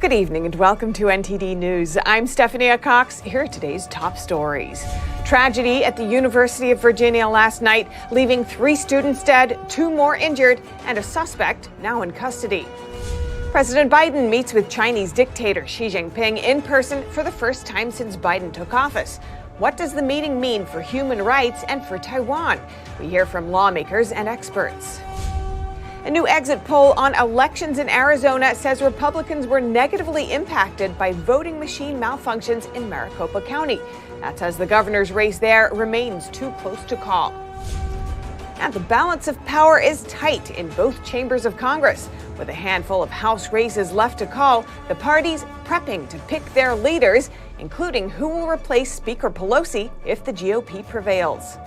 Good evening and welcome to NTD News. I'm Stephanie Cox. Here are today's top stories. Tragedy at the University of Virginia last night, leaving 3 students dead, 2 more injured, and a suspect now in custody. President Biden meets with Chinese dictator Xi Jinping in person for the first time since Biden took office. What does the meeting mean for human rights and for Taiwan? We hear from lawmakers and experts. A new exit poll on elections in Arizona says Republicans were negatively impacted by voting machine malfunctions in Maricopa County. That's as the governor's race there remains too close to call. And the balance of power is tight in both chambers of Congress. With a handful of House races left to call, the parties prepping to pick their leaders, including who will replace Speaker Pelosi if the GOP prevails.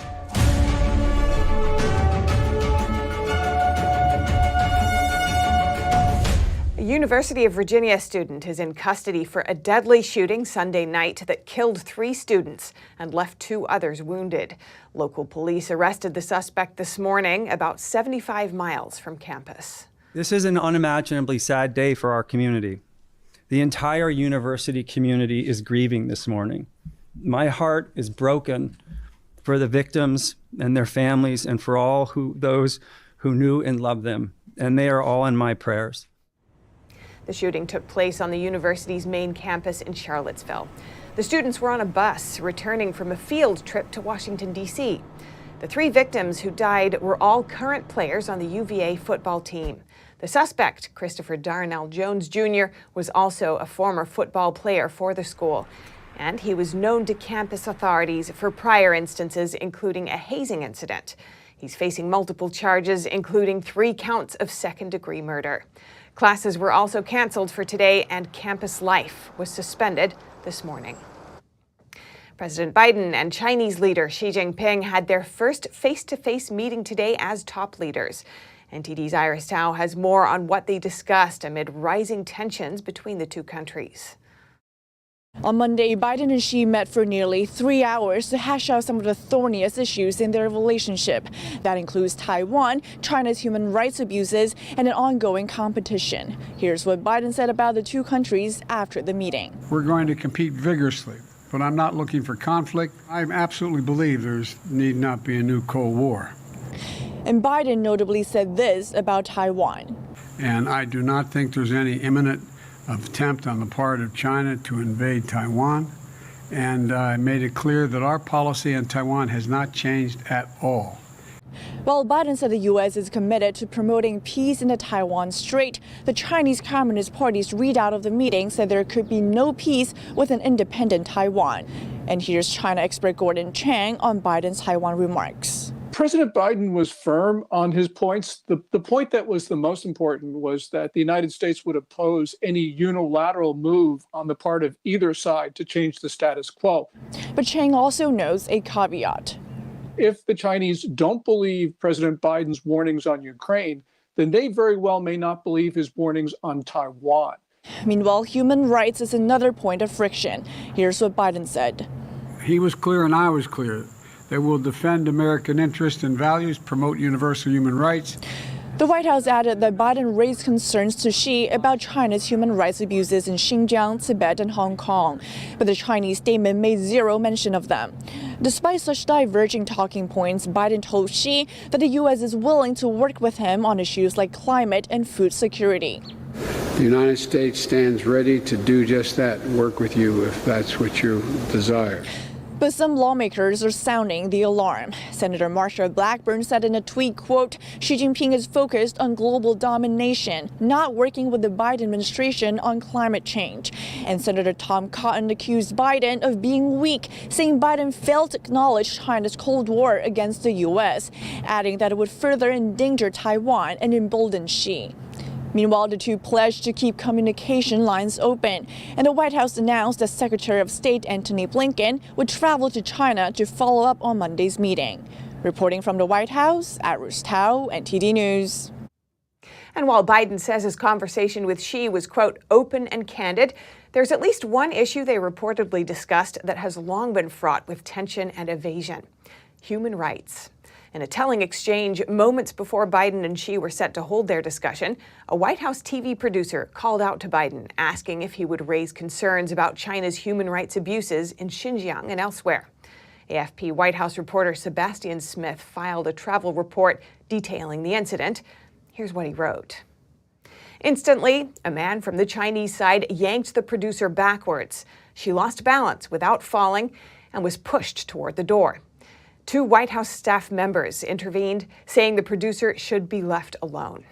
A University of Virginia student is in custody for a deadly shooting Sunday night that killed 3 students and left 2 others wounded. Local police arrested the suspect this morning, about 75 miles from campus. This is an unimaginably sad day for our community. The entire university community is grieving this morning. My heart is broken for the victims and their families and for all those who knew and loved them, and they are all in my prayers. The shooting took place on the university's main campus in Charlottesville. The students were on a bus returning from a field trip to Washington, D.C. The 3 victims who died were all current players on the UVA football team. The suspect, Christopher Darnell Jones Jr., was also a former football player for the school, and he was known to campus authorities for prior instances, including a hazing incident. He's facing multiple charges, including 3 counts of second-degree murder. Classes were also canceled for today, and campus life was suspended this morning. President Biden and Chinese leader Xi Jinping had their first face-to-face meeting today as top leaders. NTD's Iris Tao has more on what they discussed amid rising tensions between the 2 countries. On Monday, Biden and Xi met for nearly 3 hours to hash out some of the thorniest issues in their relationship. That includes Taiwan, China's human rights abuses, and an ongoing competition. Here's what Biden said about the 2 countries after the meeting. We're going to compete vigorously, but I'm not looking for conflict. I absolutely believe there need not be a new Cold War. And Biden notably said this about Taiwan. And I do not think there's any imminent attempt on the part of China to invade Taiwan. And I made it clear that our policy on Taiwan has not changed at all. While Biden said the U.S. is committed to promoting peace in the Taiwan Strait, the Chinese Communist Party's readout of the meeting said there could be no peace with an independent Taiwan. And here's China expert Gordon Chang on Biden's Taiwan remarks. President Biden was firm on his points. The point that was the most important was that the United States would oppose any unilateral move on the part of either side to change the status quo. But Chang also knows a caveat. If the Chinese don't believe President Biden's warnings on Ukraine, then they very well may not believe his warnings on Taiwan. Meanwhile, human rights is another point of friction. Here's what Biden said. He was clear and I was clear. They will defend American interests and values, promote universal human rights. The White House added that Biden raised concerns to Xi about China's human rights abuses in Xinjiang, Tibet, and Hong Kong. But the Chinese statement made 0 mention of them. Despite such diverging talking points, Biden told Xi that the U.S. is willing to work with him on issues like climate and food security. The United States stands ready to do just that, work with you if that's what you desire. But some lawmakers are sounding the alarm. Senator Marsha Blackburn said in a tweet, quote, Xi Jinping is focused on global domination, not working with the Biden administration on climate change. And Senator Tom Cotton accused Biden of being weak, saying Biden failed to acknowledge China's Cold War against the U.S., adding that it would further endanger Taiwan and embolden Xi. Meanwhile, the 2 pledged to keep communication lines open, and the White House announced that Secretary of State Antony Blinken would travel to China to follow up on Monday's meeting. Reporting from the White House, Iris Tao, NTD News. And while Biden says his conversation with Xi was, quote, open and candid, there's at least one issue they reportedly discussed that has long been fraught with tension and evasion: human rights. In a telling exchange moments before Biden and Xi were set to hold their discussion, a White House TV producer called out to Biden, asking if he would raise concerns about China's human rights abuses in Xinjiang and elsewhere. AFP White House reporter Sebastian Smith filed a travel report detailing the incident. Here's what he wrote. Instantly, a man from the Chinese side yanked the producer backwards. She lost balance without falling and was pushed toward the door. 2 White House staff members intervened, saying the producer should be left alone.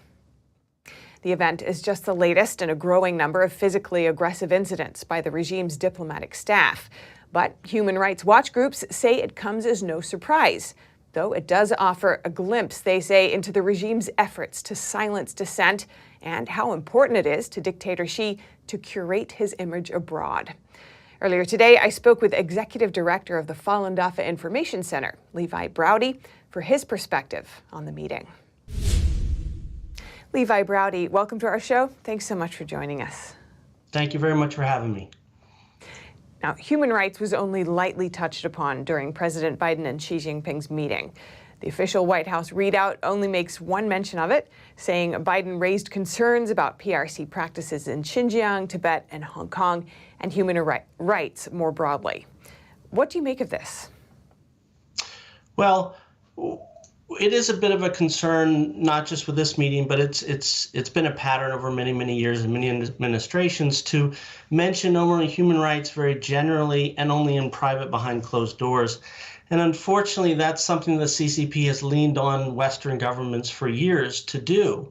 The event is just the latest in a growing number of physically aggressive incidents by the regime's diplomatic staff. But Human Rights Watch groups say it comes as no surprise, though it does offer a glimpse, they say, into the regime's efforts to silence dissent and how important it is to dictator Xi to curate his image abroad. Earlier today, I spoke with Executive Director of the Falun Dafa Information Center, Levi Browde, for his perspective on the meeting. Levi Browde, welcome to our show. Thanks so much for joining us. Thank you very much for having me. Now, human rights was only lightly touched upon during President Biden and Xi Jinping's meeting. The official White House readout only makes one mention of it, saying Biden raised concerns about PRC practices in Xinjiang, Tibet, and Hong Kong, and human rights more broadly. What do you make of this? Well, it is a bit of a concern, not just with this meeting, but it's been a pattern over many years and many administrations to mention only human rights very generally and only in private behind closed doors. And unfortunately, that's something the CCP has leaned on Western governments for years to do.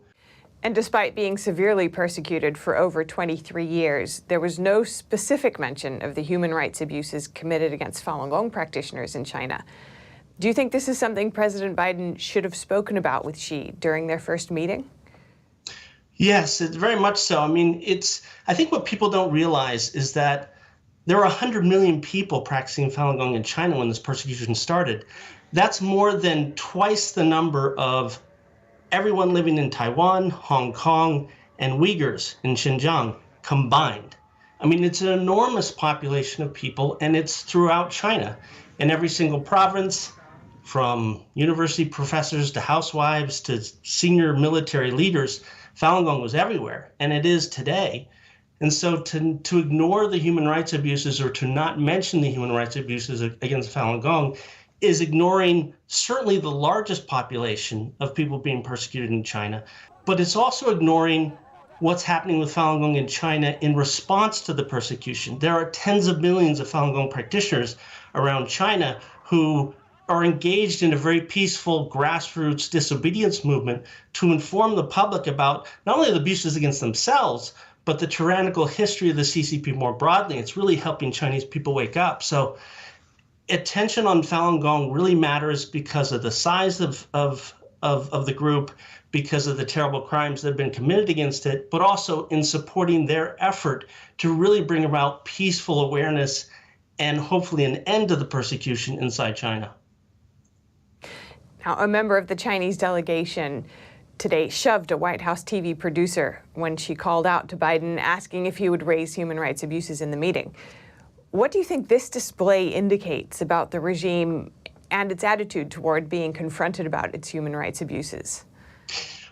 And despite being severely persecuted for over 23 years, there was no specific mention of the human rights abuses committed against Falun Gong practitioners in China. Do you think this is something President Biden should have spoken about with Xi during their first meeting? Yes, it's very much so. I mean, I think what people don't realize is that there were 100 million people practicing Falun Gong in China when this persecution started. That's more than twice the number of everyone living in Taiwan, Hong Kong, and Uyghurs in Xinjiang combined. I mean, it's an enormous population of people, and it's throughout China. In every single province, from university professors to housewives to senior military leaders, Falun Gong was everywhere, and it is today. And so to ignore the human rights abuses or to not mention the human rights abuses against Falun Gong is ignoring certainly the largest population of people being persecuted in China, but it's also ignoring what's happening with Falun Gong in China in response to the persecution. There are tens of millions of Falun Gong practitioners around China who are engaged in a very peaceful grassroots disobedience movement to inform the public about not only the abuses against themselves, but the tyrannical history of the CCP more broadly. It's really helping Chinese people wake up. So attention on Falun Gong really matters because of the size of the group, because of the terrible crimes that have been committed against it, but also in supporting their effort to really bring about peaceful awareness and hopefully an end to the persecution inside China. Now, a member of the Chinese delegation today shoved a White House TV producer when she called out to Biden asking if he would raise human rights abuses in the meeting. What do you think this display indicates about the regime and its attitude toward being confronted about its human rights abuses?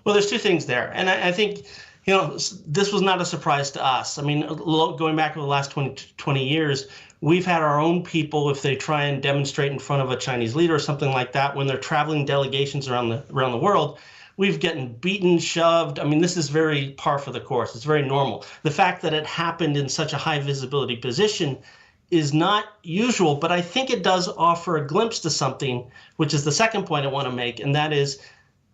Well, there's two things there. And I think, this was not a surprise to us. I mean, going back over the last 20 years, we've had our own people, if they try and demonstrate in front of a Chinese leader or something like that, when they're traveling delegations around the world, we've gotten beaten, shoved. I mean, this is very par for the course. It's very normal. The fact that it happened in such a high visibility position is not usual, but I think it does offer a glimpse to something, which is the second point I want to make, and that is,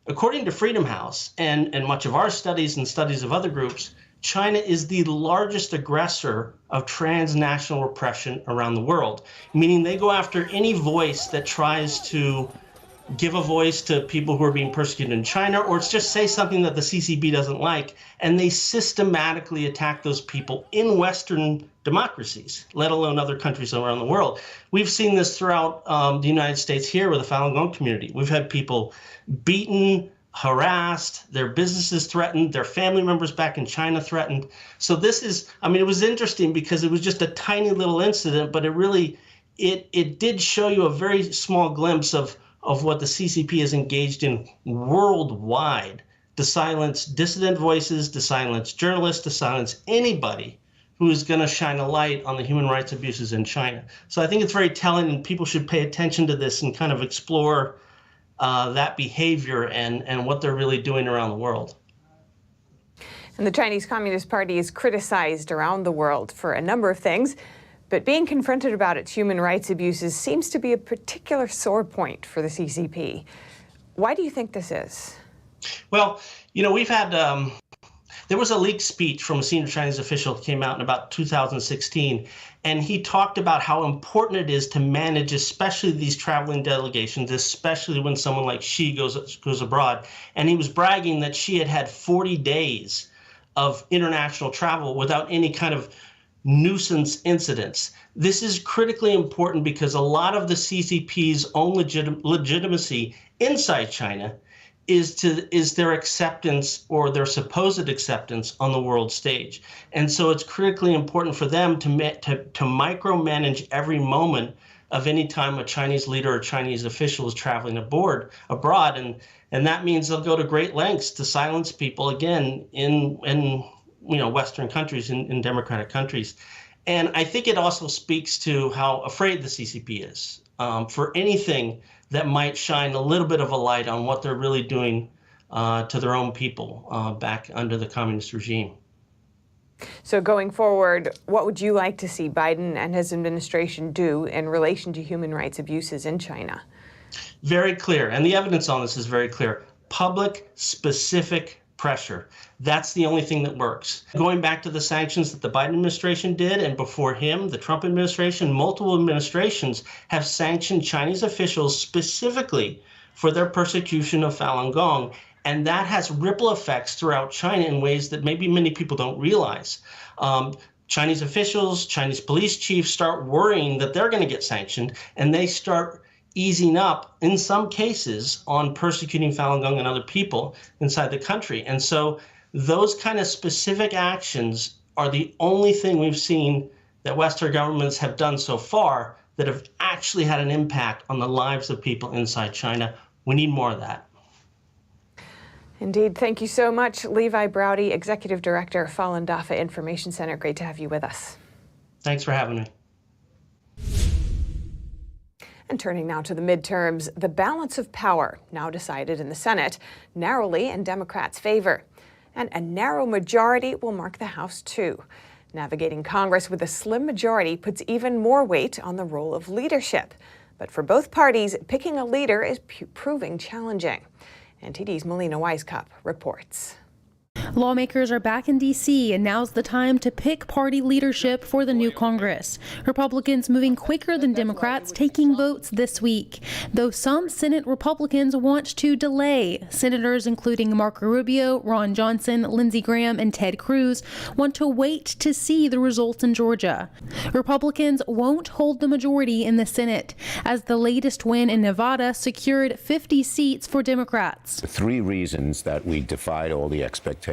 according to Freedom House and much of our studies and studies of other groups, China is the largest aggressor of transnational repression around the world, meaning they go after any voice that tries to give a voice to people who are being persecuted in China, or just say something that the CCP doesn't like, and they systematically attack those people in Western democracies, let alone other countries around the world. We've seen this throughout the United States here with the Falun Gong community. We've had people beaten, harassed, their businesses threatened, their family members back in China threatened. So this is, I mean, it was interesting because it was just a tiny little incident, but it really, it did show you a very small glimpse of of what the CCP is engaged in worldwide to silence dissident voices, to silence journalists, to silence anybody who is going to shine a light on the human rights abuses in China. So I think it's very telling, and people should pay attention to this and kind of explore that behavior and what they're really doing around the world. And the Chinese Communist Party is criticized around the world for a number of things, but being confronted about its human rights abuses seems to be a particular sore point for the CCP. Why do you think this is? Well, we've had, there was a leaked speech from a senior Chinese official that came out in about 2016, and he talked about how important it is to manage, especially these traveling delegations, especially when someone like Xi goes abroad. And he was bragging that Xi had 40 days of international travel without any kind of nuisance incidents. This is critically important because a lot of the CCP's own legitimacy inside China is their acceptance or their supposed acceptance on the world stage. And so it's critically important for them to micromanage every moment of any time a Chinese leader or Chinese official is traveling abroad. And that means they'll go to great lengths to silence people, again, in Western countries, in democratic countries. And I think it also speaks to how afraid the CCP is for anything that might shine a little bit of a light on what they're really doing to their own people back under the communist regime. So going forward, what would you like to see Biden and his administration do in relation to human rights abuses in China? Very clear, and the evidence on this is very clear. Public, specific pressure. That's the only thing that works. Going back to the sanctions that the Biden administration did, and before him, the Trump administration, multiple administrations have sanctioned Chinese officials specifically for their persecution of Falun Gong. And that has ripple effects throughout China in ways that maybe many people don't realize. Chinese officials, Chinese police chiefs start worrying that they're going to get sanctioned, and they start easing up, in some cases, on persecuting Falun Gong and other people inside the country. And so those kind of specific actions are the only thing we've seen that Western governments have done so far that have actually had an impact on the lives of people inside China. We need more of that. Indeed. Thank you so much, Levi Browde, Executive Director of Falun Dafa Information Center. Great to have you with us. Thanks for having me. And turning now to the midterms, the balance of power now decided in the Senate, narrowly in Democrats' favor. And a narrow majority will mark the House, too. Navigating Congress with a slim majority puts even more weight on the role of leadership. But for both parties, picking a leader is proving challenging. NTD's Melina Weisskopf reports. Lawmakers are back in D.C., and now's the time to pick party leadership for the new Congress. Republicans moving quicker than Democrats, taking votes this week. Though some Senate Republicans want to delay. Senators including Marco Rubio, Ron Johnson, Lindsey Graham, and Ted Cruz want to wait to see the results in Georgia. Republicans won't hold the majority in the Senate, as the latest win in Nevada secured 50 seats for Democrats. 3 reasons that we defied all the expectations.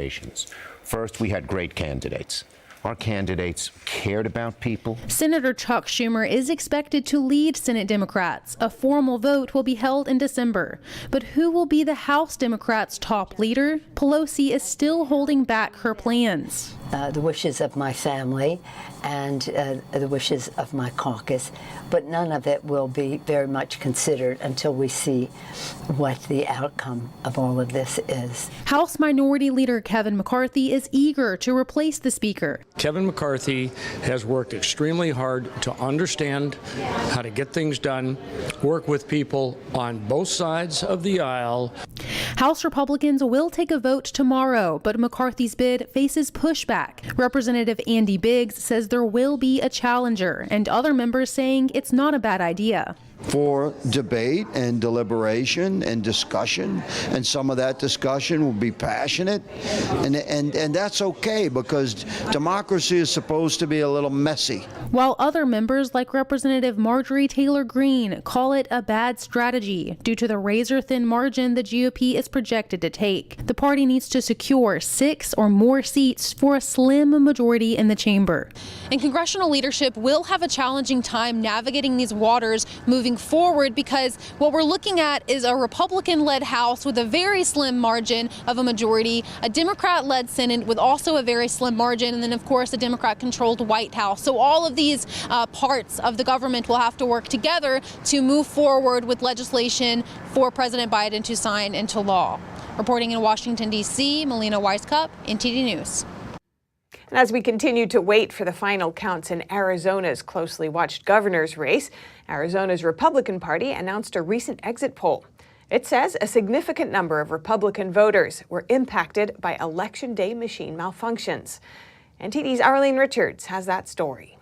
First, we had great candidates. Our candidates cared about people. Senator Chuck Schumer is expected to lead Senate Democrats. A formal vote will be held in December. But who will be the House Democrats' top leader? Pelosi is still holding back her plans. The wishes of my family and the wishes of my caucus, but none of it will be very much considered until we see what the outcome of all of this is. House Minority Leader Kevin McCarthy is eager to replace the Speaker. Kevin McCarthy has worked extremely hard to understand how to get things done, work with people on both sides of the aisle. House Republicans will take a vote tomorrow, but McCarthy's bid faces pushback. Representative Andy Biggs says there will be a challenger, and other members saying it's not a bad idea. For debate and deliberation and discussion, and some of that discussion will be passionate, and that's okay, because democracy is supposed to be a little messy. While other members like Representative Marjorie Taylor Greene call it a bad strategy due to the razor-thin margin the GOP GOP is projected to take. The party needs to secure 6 or more seats for a slim majority in the chamber. And congressional leadership will have a challenging time navigating these waters moving forward, because what we're looking at is a Republican-led House with a very slim margin of a majority, a Democrat-led Senate with also a very slim margin, and then, of course, a Democrat-controlled White House. So all of these parts of the government will have to work together to move forward with legislation for President Biden to sign into law. Reporting in Washington, D.C., Melina Weiskup, NTD News. And as we continue to wait for the final counts in Arizona's closely watched governor's race, Arizona's Republican Party announced a recent exit poll. It says a significant number of Republican voters were impacted by Election Day machine malfunctions. NTD's Arlene Richards has that story.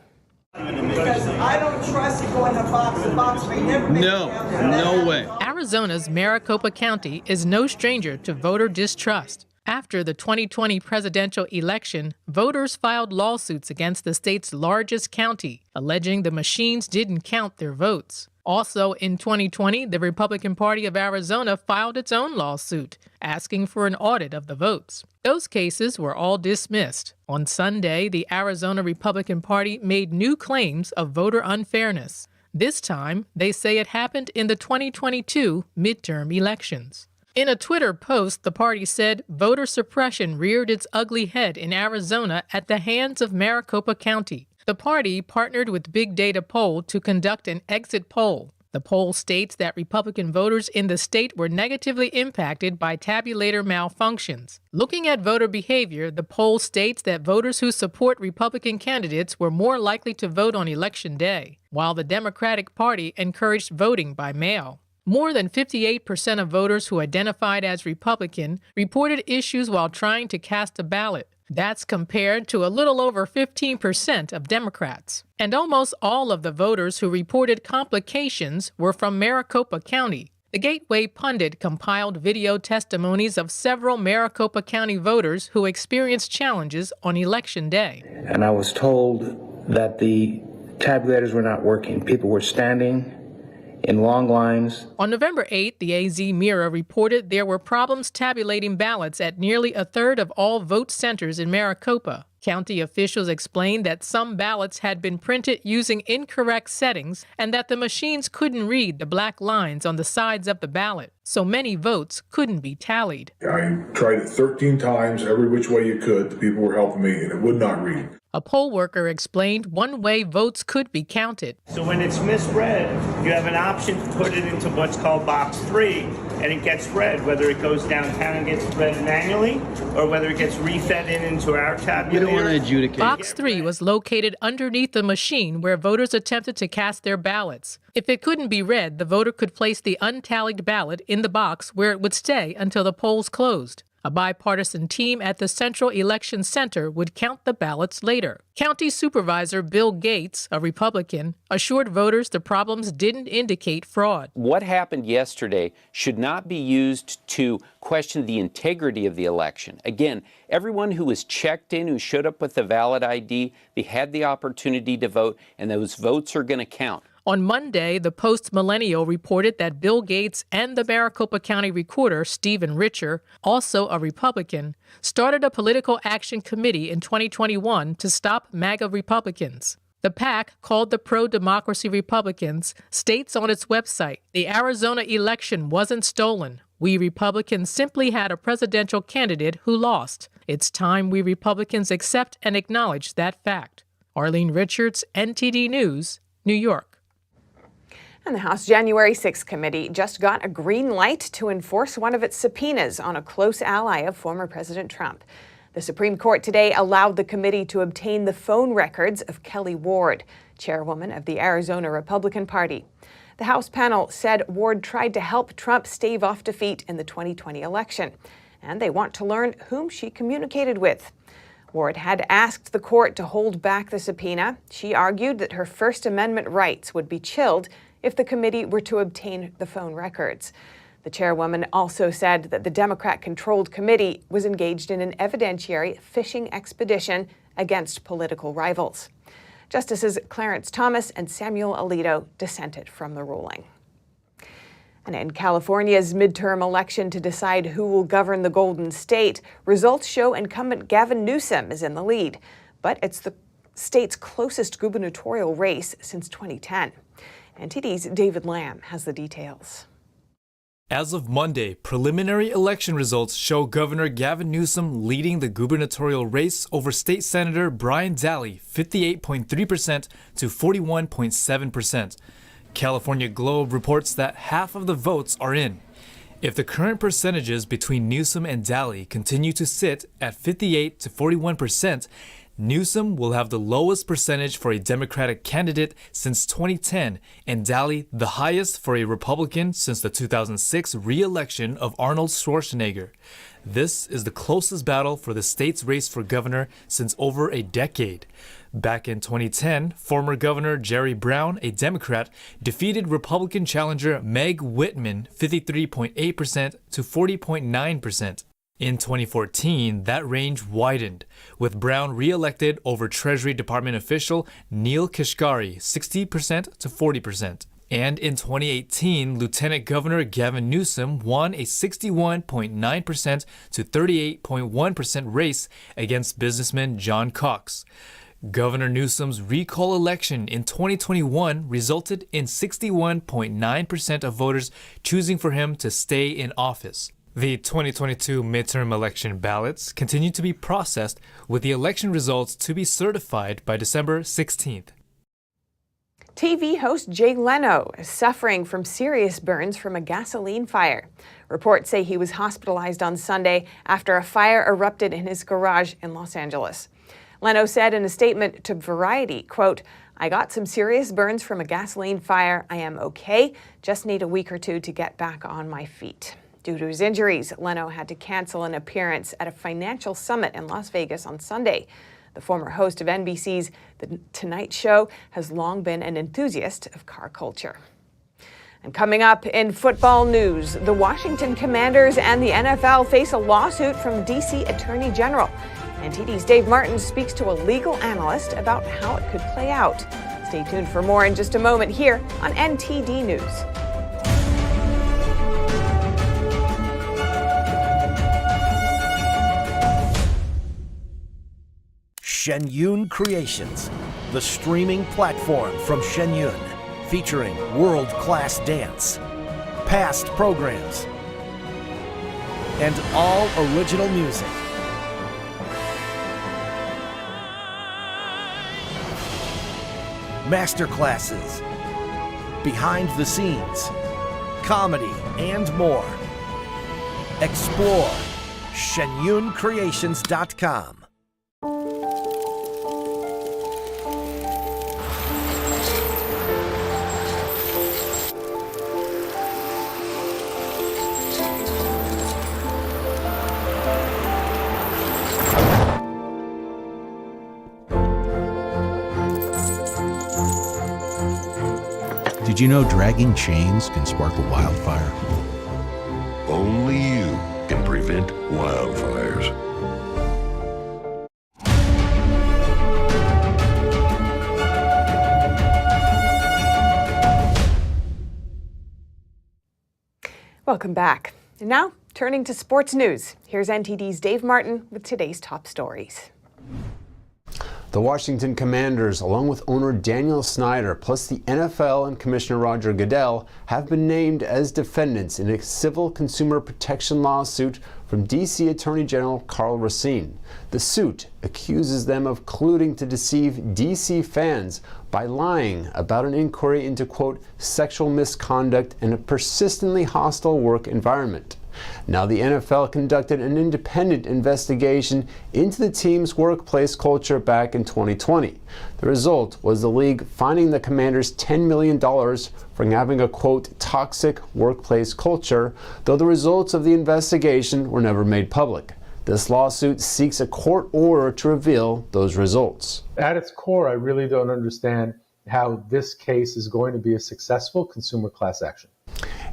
Because I don't trust it going to box. The box may never make No way. Arizona's Maricopa County is no stranger to voter distrust. After the 2020 presidential election, voters filed lawsuits against the state's largest county, alleging the machines didn't count their votes. Also in 2020, the Republican Party of Arizona filed its own lawsuit, asking for an audit of the votes. Those cases were all dismissed. On Sunday, the Arizona Republican Party made new claims of voter unfairness. This time, they say it happened in the 2022 midterm elections. In a Twitter post, the party said voter suppression reared its ugly head in Arizona at the hands of Maricopa County. The party partnered with Big Data Poll to conduct an exit poll. The poll states that Republican voters in the state were negatively impacted by tabulator malfunctions. Looking at voter behavior, the poll states that voters who support Republican candidates were more likely to vote on Election Day, while the Democratic Party encouraged voting by mail. More than 58% of voters who identified as Republican reported issues while trying to cast a ballot. That's compared to a little over 15% of Democrats. And almost all of the voters who reported complications were from Maricopa County. The Gateway Pundit compiled video testimonies of several Maricopa County voters who experienced challenges on Election Day. And I was told that the tabulators were not working. People were standing in long lines. On November 8th, the AZ Mirror reported there were problems tabulating ballots at nearly a third of all vote centers in Maricopa. County officials explained that some ballots had been printed using incorrect settings and that the machines couldn't read the black lines on the sides of the ballot, so many votes couldn't be tallied. I tried it 13 times, every which way you could. The people were helping me, and it would not read. A poll worker explained one way votes could be counted. So when it's misread, you have an option to put it into what's called box 3, and it gets read, whether it goes downtown and gets read manually, or whether it gets refed into our tabulator. We don't want to adjudicate. Box 3 was located underneath the machine where voters attempted to cast their ballots. If it couldn't be read, the voter could place the untallied ballot in the box where it would stay until the polls closed. A bipartisan team at the Central Election Center would count the ballots later. County Supervisor Bill Gates, a Republican, assured voters the problems didn't indicate fraud. What happened yesterday should not be used to question the integrity of the election. Again, everyone who was checked in, who showed up with a valid ID, they had the opportunity to vote, and those votes are going to count. On Monday, the Post-Millennial reported that Bill Gates and the Maricopa County Recorder, Stephen Richer, also a Republican, started a political action committee in 2021 to stop MAGA Republicans. The PAC, called the Pro-Democracy Republicans, states on its website, "The Arizona election wasn't stolen. We Republicans simply had a presidential candidate who lost. It's time we Republicans accept and acknowledge that fact." Arlene Richards, NTD News, New York. And the House January 6th committee just got a green light to enforce one of its subpoenas on a close ally of former President Trump. The Supreme Court today allowed the committee to obtain the phone records of Kelly Ward, chairwoman of the Arizona Republican Party. The House panel said Ward tried to help Trump stave off defeat in the 2020 election, and they want to learn whom she communicated with. Ward had asked the court to hold back the subpoena. She argued that her First Amendment rights would be chilled if the committee were to obtain the phone records. The chairwoman also said that the Democrat-controlled committee was engaged in an evidentiary fishing expedition against political rivals. Justices Clarence Thomas and Samuel Alito dissented from the ruling. And in California's midterm election to decide who will govern the Golden State, results show incumbent Gavin Newsom is in the lead. But it's the state's closest gubernatorial race since 2010. NTD's David Lamb has the details. As of Monday, preliminary election results show Governor Gavin Newsom leading the gubernatorial race over State Senator Browde, 58.3% to 41.7%. California Globe reports that half of the votes are in. If the current percentages between Newsom and Dahle continue to sit at 58 to 41%, Newsom will have the lowest percentage for a Democratic candidate since 2010, and Dahle the highest for a Republican since the 2006 re-election of Arnold Schwarzenegger. This is the closest battle for the state's race for governor since over a decade. Back in 2010, former Governor Jerry Brown, a Democrat, defeated Republican challenger Meg Whitman 53.8% to 40.9%. In 2014, that range widened, with Brown re-elected over Treasury Department official Neil Kashkari 60% to 40%. And in 2018, Lieutenant Governor Gavin Newsom won a 61.9% to 38.1% race against businessman John Cox. Governor Newsom's recall election in 2021 resulted in 61.9% of voters choosing for him to stay in office. The 2022 midterm election ballots continue to be processed, with the election results to be certified by December 16th. TV host Jay Leno is suffering from serious burns from a gasoline fire. Reports say he was hospitalized on Sunday after a fire erupted in his garage in Los Angeles. Leno said in a statement to Variety, quote, "I got some serious burns from a gasoline fire. I am okay. Just need a week or two to get back on my feet." Due to his injuries, Leno had to cancel an appearance at a financial summit in Las Vegas on Sunday. The former host of NBC's The Tonight Show has long been an enthusiast of car culture. And coming up in football news, the Washington Commanders and the NFL face a lawsuit from D.C. Attorney General. NTD's Dave Martin speaks to a legal analyst about how it could play out. Stay tuned for more in just a moment here on NTD News. Shenyun Creations, the streaming platform from Shenyun, featuring world-class dance, past programs, and all original music. Masterclasses, behind the scenes, comedy, and more. Explore shenyuncreations.com. Did you know dragging chains can spark a wildfire? Only you can prevent wildfires. Welcome back. And now, turning to sports news. Here's NTD's Dave Martin with today's top stories. The Washington Commanders, along with owner Daniel Snyder, plus the NFL and Commissioner Roger Goodell, have been named as defendants in a civil consumer protection lawsuit from D.C. Attorney General Karl Racine. The suit accuses them of colluding to deceive D.C. fans by lying about an inquiry into, quote, sexual misconduct in a persistently hostile work environment. Now, the NFL conducted an independent investigation into the team's workplace culture back in 2020. The result was the league fining the Commanders $10 million for having a, quote, toxic workplace culture, though the results of the investigation were never made public. This lawsuit seeks a court order to reveal those results. At its core, I really don't understand how this case is going to be a successful consumer class action.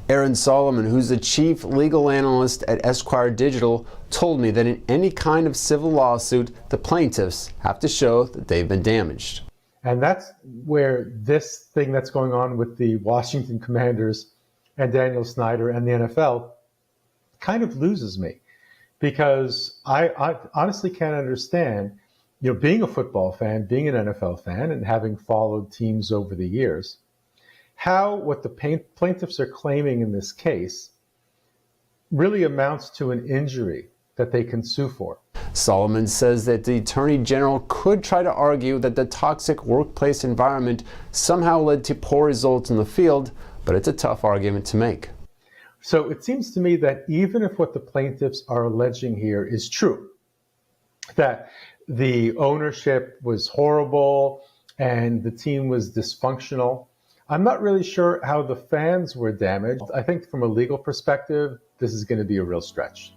Aaron Solomon, who's the chief legal analyst at Esquire Digital, told me that in any kind of civil lawsuit, the plaintiffs have to show that they've been damaged. And that's where this thing that's going on with the Washington Commanders and Daniel Snyder and the NFL kind of loses me, because I honestly can't understand, being a football fan, being an NFL fan, and having followed teams over the years, how what the plaintiffs are claiming in this case really amounts to an injury that they can sue for. Solomon says that the Attorney General could try to argue that the toxic workplace environment somehow led to poor results in the field, but it's a tough argument to make. So it seems to me that even if what the plaintiffs are alleging here is true, that the ownership was horrible and the team was dysfunctional, I'm not really sure how the fans were damaged. I think from a legal perspective, this is going to be a real stretch.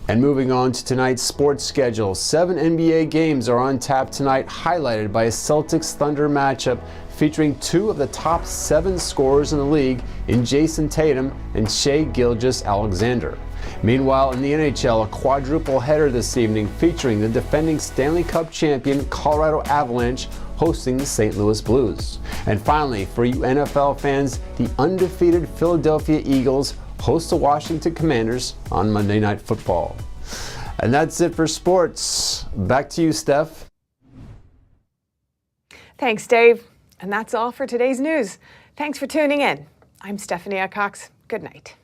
And moving on to tonight's sports schedule, 7 NBA games are on tap tonight, highlighted by a Celtics-Thunder matchup featuring 2 of the top 7 scorers in the league in Jason Tatum and Shai Gilgeous-Alexander. Meanwhile, in the NHL, a quadruple header this evening featuring the defending Stanley Cup champion Colorado Avalanche hosting the St. Louis Blues. And finally, for you NFL fans, the undefeated Philadelphia Eagles host the Washington Commanders on Monday Night Football. And that's it for sports. Back to you, Steph. Thanks, Dave. And that's all for today's news. Thanks for tuning in. I'm Stephanie Cox. Good night.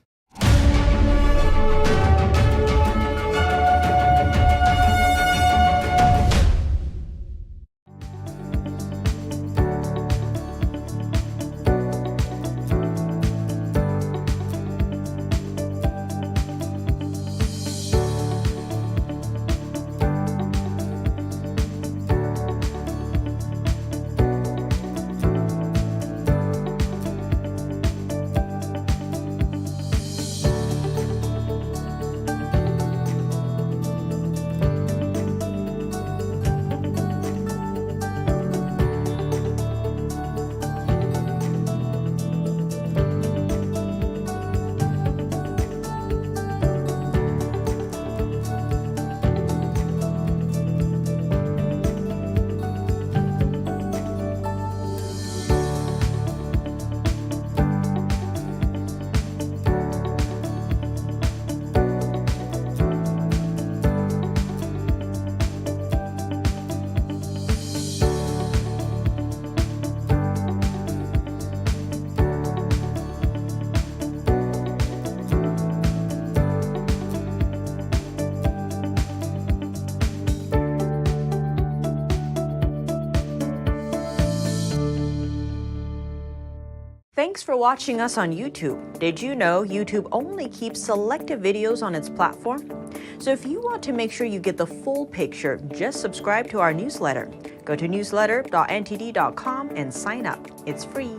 Thanks for watching us on YouTube. Did you know YouTube only keeps selective videos on its platform? So if you want to make sure you get the full picture, just subscribe to our newsletter. Go to newsletter.ntd.com and sign up. It's free.